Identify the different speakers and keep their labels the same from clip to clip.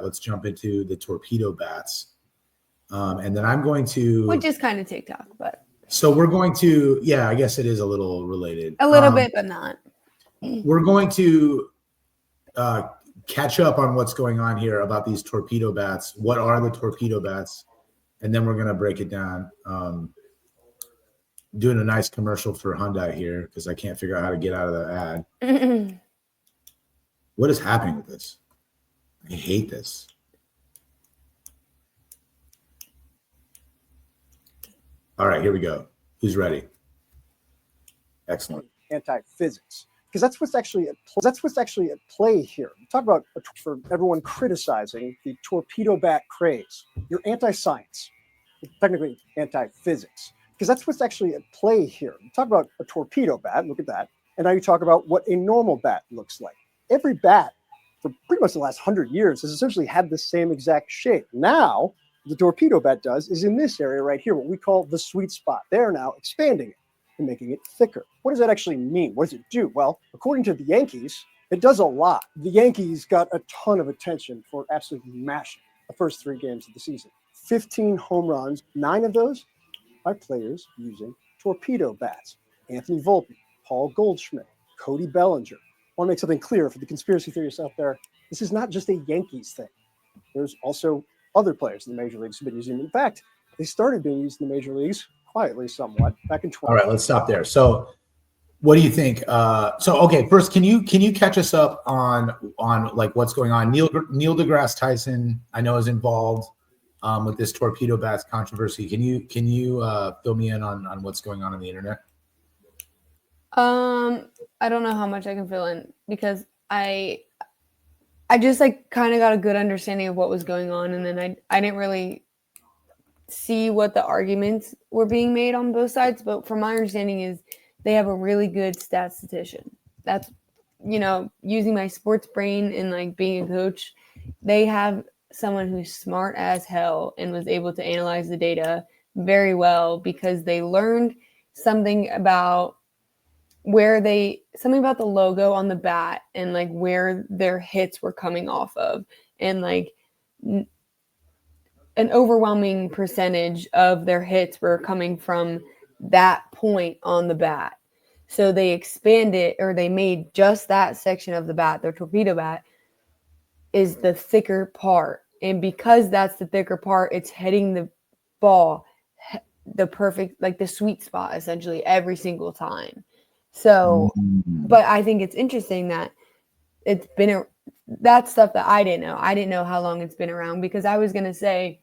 Speaker 1: let's jump into the Torpedo bats. And then I'm going to...
Speaker 2: Which is kind of TikTok, but...
Speaker 1: So we're going to... Yeah, I guess it is a little related.
Speaker 2: A little bit, but not.
Speaker 1: We're going to catch up on what's going on here about these Torpedo bats. What are the Torpedo bats? And then we're going to break it down. Doing a nice commercial for Hyundai here because I can't figure out how to get out of the ad. What is happening with this? I hate this. All right, here we go. Who's ready? Excellent.
Speaker 3: Anti-physics, because that's what's actually at play here. Talk about for everyone criticizing the torpedo bat craze. You're anti-science, technically anti-physics, because that's what's actually at play here. You talk about a torpedo bat, look at that, and now you talk about what a normal bat looks like. Every bat for pretty much the last 100 years has essentially had the same exact shape. Now, the torpedo bat does is in this area right here, what we call the sweet spot. They're now expanding it and making it thicker. What does that actually mean? What does it do? Well, according to the Yankees, it does a lot. The Yankees got a ton of attention for absolutely mashing the first 3 games of the season. 15 home runs, 9 of those by players using torpedo bats. Anthony Volpe, Paul Goldschmidt, Cody Bellinger. I want to make something clear for the conspiracy theorists out there. This is not just a Yankees thing. There's also other players in the major leagues who've been using them. In fact, they started being used in the major leagues quietly somewhat back in 20.
Speaker 1: All right, let's stop there. So what do you think? Okay, first, can you catch us up on like what's going on? Neil deGrasse Tyson, I know, is involved with this torpedo bats controversy. Can you fill me in on what's going on the internet?
Speaker 2: I don't know how much I can fill in because I just like kind of got a good understanding of what was going on, and then I didn't really see what the arguments were being made on both sides. But from my understanding is they have a really good statistician. That's, using my sports brain and like being a coach, they have someone who's smart as hell and was able to analyze the data very well because they learned something about something about the logo on the bat and like where their hits were coming off of, and like an overwhelming percentage of their hits were coming from that point on the bat. So they expanded, or they made just that section of the bat, their torpedo bat, is the thicker part. And because that's the thicker part, it's hitting the ball the perfect, like the sweet spot essentially every single time. So, but I think it's interesting that it's been that's stuff that I didn't know. I didn't know how long it's been around, because I was going to say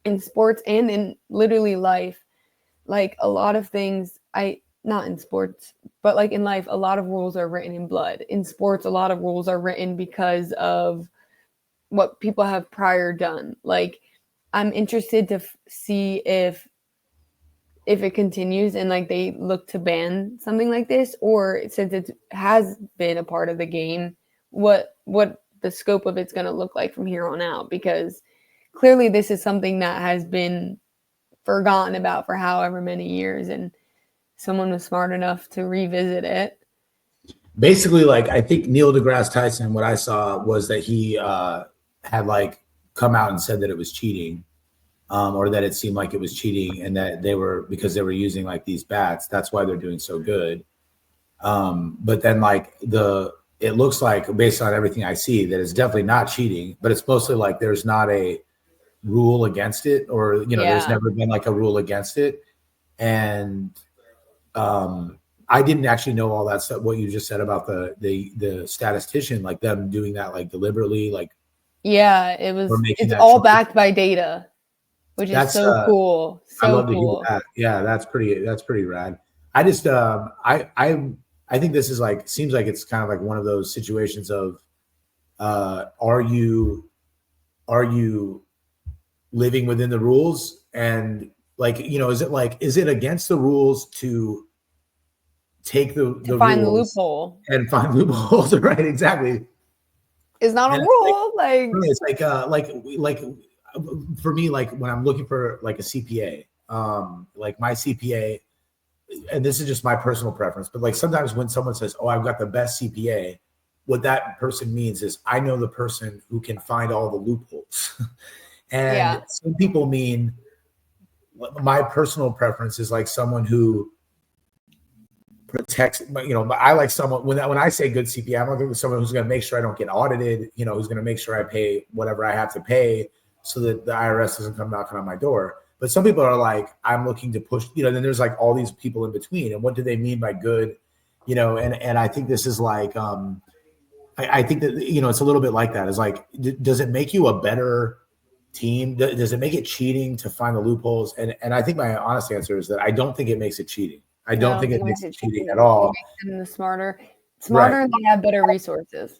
Speaker 2: in sports and in literally life, like a lot of things, not in sports, but like in life, a lot of rules are written in blood. In sports, a lot of rules are written because of what people have prior done. Like, I'm interested to see if it continues and like they look to ban something like this, or since it has been a part of the game, what the scope of it's going to look like from here on out, because clearly this is something that has been forgotten about for however many years, and someone was smart enough to revisit it.
Speaker 1: Basically, like, I think Neil deGrasse Tyson, what I saw was that he had like come out and said that it was cheating, or that it seemed like it was cheating, and that because they were using like these bats, that's why they're doing so good. But then like it looks like, based on everything I see, that it's definitely not cheating, but it's mostly like there's not a rule against it, or there's never been like a rule against it. And I didn't actually know all that stuff, what you just said about the statistician, like them doing that like deliberately, like it's all choice. Backed by data,
Speaker 2: which is so cool. So
Speaker 1: I love
Speaker 2: cool.
Speaker 1: To hear that. Yeah, that's pretty rad. I just I think this is like, seems like it's kind of like one of those situations of are you living within the rules, and like, is it against the rules to take the
Speaker 2: find
Speaker 1: rules
Speaker 2: the loophole
Speaker 1: and find loopholes? Right, exactly.
Speaker 2: It's not a rule.
Speaker 1: It's like for me, like when I'm looking for like a CPA, like my CPA, and this is just my personal preference, but like sometimes when someone says, "Oh, I've got the best CPA," what that person means is I know the person who can find all the loopholes. And some people mean, my personal preference is like someone who protects, I like someone, when I say good CPA, I'm looking for someone who's going to make sure I don't get audited, who's going to make sure I pay whatever I have to pay so that the IRS doesn't come knocking on my door. But some people are like, I'm looking to push, then there's like all these people in between. And what do they mean by good? And I think this is like, I think that, it's a little bit like that. It's like, does it make you a better team? Does it make it cheating to find the loopholes? And I think my honest answer is that I don't think it makes it cheating. I don't think it makes it cheating at all.
Speaker 2: It makes them smarter, right. And they have better resources.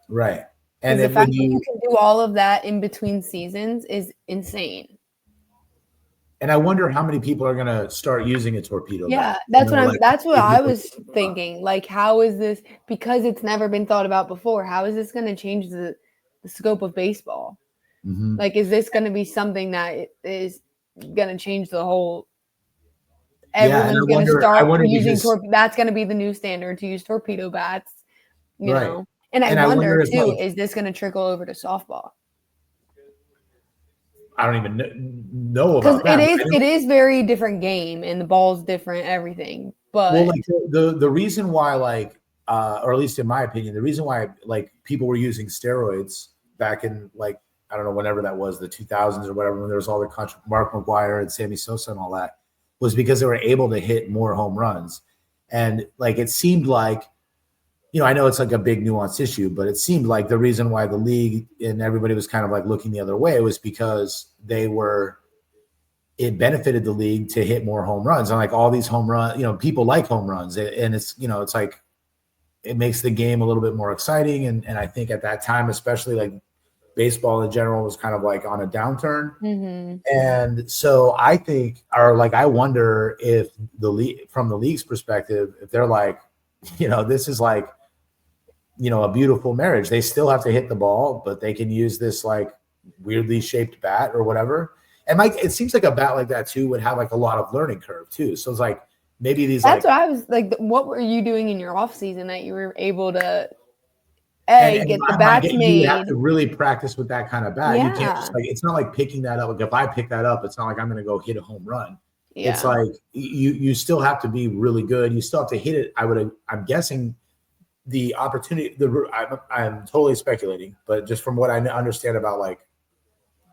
Speaker 1: Right.
Speaker 2: And the fact that you can do all of that in between seasons is insane.
Speaker 1: And I wonder how many people are going to start using a torpedo.
Speaker 2: Yeah, that's what I was thinking. Like, how is this, because it's never been thought about before, how is this going to change the scope of baseball? Mm-hmm. Like, is this going to be something that is going to change the whole? Everyone's going to start using that's going to be the new standard, to use torpedo bats, you know. And I wonder too, is this going to trickle over to softball?
Speaker 1: I don't even know about that.
Speaker 2: It is very different game, and the ball's different, everything. But
Speaker 1: the reason why, like, or at least in my opinion, the reason why like people were using steroids back in, like, I don't know, whenever that was, the 2000s or whatever, when there was all the Mark McGwire and Sammy Sosa and all that, was because they were able to hit more home runs. And like, it seemed like, I know it's like a big nuanced issue, but it seemed like the reason why the league and everybody was kind of like looking the other way was because it benefited the league to hit more home runs. And like all these home runs, people like home runs, and it's, it's like, it makes the game a little bit more exciting. And I think at that time, especially, like, baseball in general was kind of like on a downturn. Mm-hmm. And so I think, I wonder if the league, from the league's perspective, if they're like, this is like, a beautiful marriage. They still have to hit the ball, but they can use this like weirdly shaped bat or whatever. And like, it seems like a bat like that too would have like a lot of learning curve too. So it's like, maybe these,
Speaker 2: that's what I was like, what were you doing in your off season that you were able to get the bats made?
Speaker 1: You have to really practice with that kind of bat. Yeah. You can't just, like, it's not like picking that up. Like, if I pick that up, it's not like I'm going to go hit a home run. Yeah. It's like you still have to be really good. You still have to hit it. I'm guessing the opportunity, I'm totally speculating, but just from what I understand about like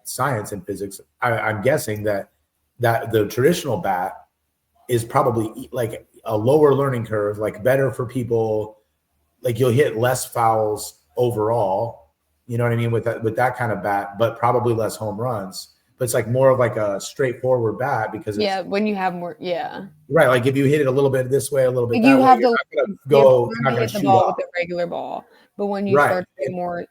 Speaker 1: science and physics, I'm guessing that the traditional bat is probably like a lower learning curve, like better for people. Like, you'll hit less fouls overall, you know what I mean, with that kind of bat, but probably less home runs. But it's like more of like a straightforward bat, because
Speaker 2: when you have more,
Speaker 1: right. Like, if you hit it a little bit this way, a little bit,
Speaker 2: you have
Speaker 1: to go, you're not going to
Speaker 2: hit the
Speaker 1: shoot
Speaker 2: ball
Speaker 1: off
Speaker 2: with a regular ball. But when you start to get more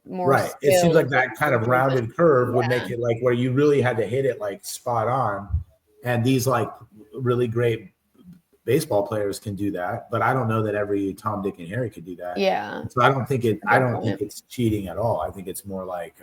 Speaker 1: right, it seems like that kind of rounded curve would make it like where you really had to hit it like spot on. And these like really great baseball players can do that, but I don't know that every Tom, Dick, and Harry could do that.
Speaker 2: Yeah.
Speaker 1: So I don't think it's cheating at all. I think it's more like,